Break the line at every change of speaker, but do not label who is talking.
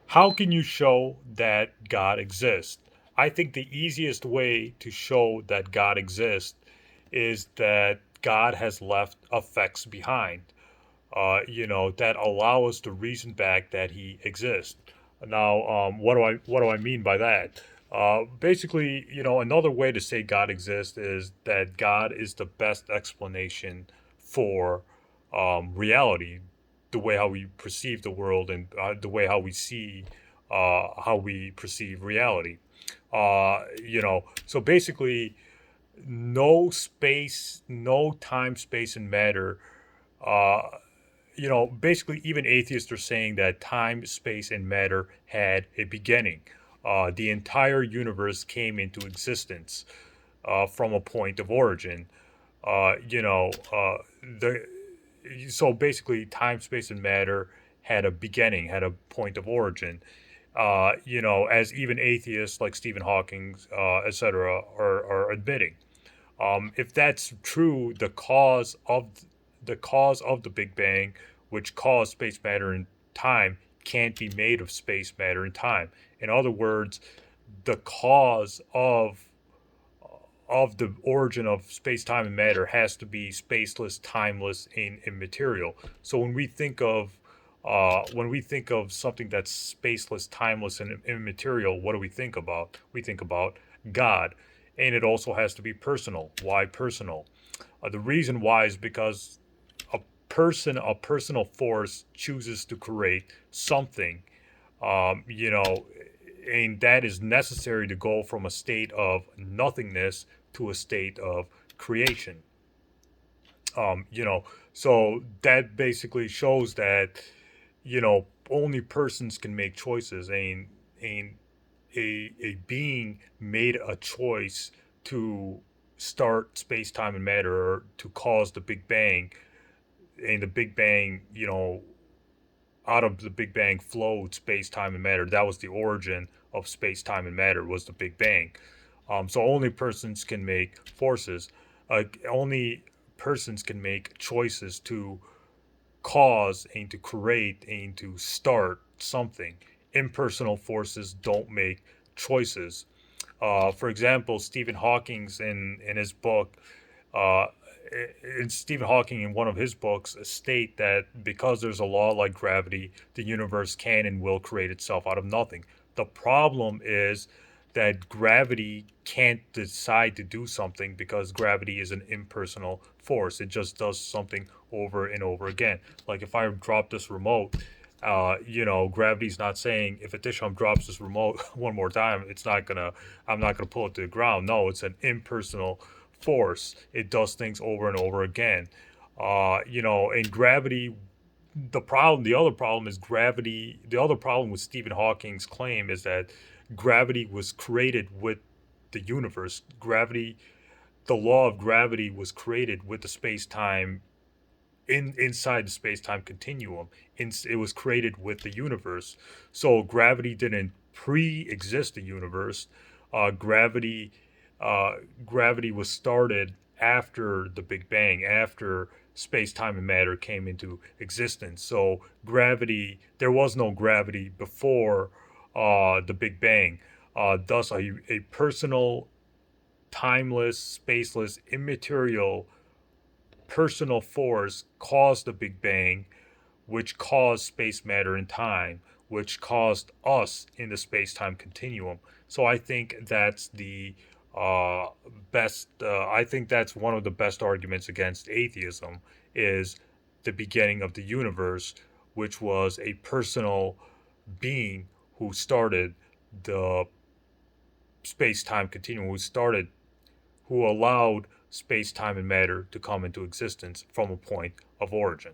How can you show that God exists? I think the easiest way to show that God exists is that God has left effects behind, that allow us to reason back that He exists. Now, what do I mean by that? Basically, another way to say God exists is that God is the best explanation for reality, the way how we perceive the world and the way how we see how we perceive reality. So basically, no space, no time, space, and matter. Uh, basically, even atheists are saying that time, space, and matter had a beginning. The entire universe came into existence from a point of origin. The so basically, time, space, and matter had a beginning, had a point of origin. As even atheists like Stephen Hawking, etc., are admitting. If that's true, the cause of the Big Bang, which caused space, matter, and time, can't be made of space, matter, and time. In other words, the cause of the origin of space, time, and matter has to be spaceless, timeless, and immaterial. So when we think of something that's spaceless, timeless, and immaterial, what do we think about? We think about God, and it also has to be personal. Why personal? The reason why is because a personal force chooses to create something, um, you know, and that is necessary to go from a state of nothingness to a state of creation. Um, you know, so that basically shows that only persons can make choices, and a being made a choice to start space, time, and matter, or to cause the Big Bang, and the Big Bang, out of the Big Bang flowed space, time, and matter. That was the origin of space, time, and matter, was the Big Bang. So only persons can make forces. Only persons can make choices to cause and to create and to start something. Impersonal forces don't make choices. For example, Stephen Hawking's in his book, uh, Stephen Hawking in one of his books state that because there's a law like gravity, the universe can and will create itself out of nothing. The problem is that gravity can't decide to do something because gravity is an impersonal force. It just does something over and over again. Like if I drop this remote, gravity's not saying if Adisham drops this remote one more time, I'm not gonna pull it to the ground. No, it's an impersonal force. It does things over and over again. And gravity, the other problem is gravity. The other problem with Stephen Hawking's claim is that gravity was created with the universe. The law of gravity was created with the space time inside the space time continuum. It was created with the universe. So gravity didn't pre-exist the universe. Uh, gravity uh, Gravity was started after the Big Bang, after space time and matter came into existence. So there was no gravity before the Big Bang. Thus, a personal, timeless, spaceless, immaterial personal force caused the Big Bang, which caused space, matter, and time, which caused us in the space time continuum. So I think that's the uh, best. I think that's one of the best arguments against atheism is the beginning of the universe, which was a personal being who started the space time continuum, who allowed space, time, and matter to come into existence from a point of origin.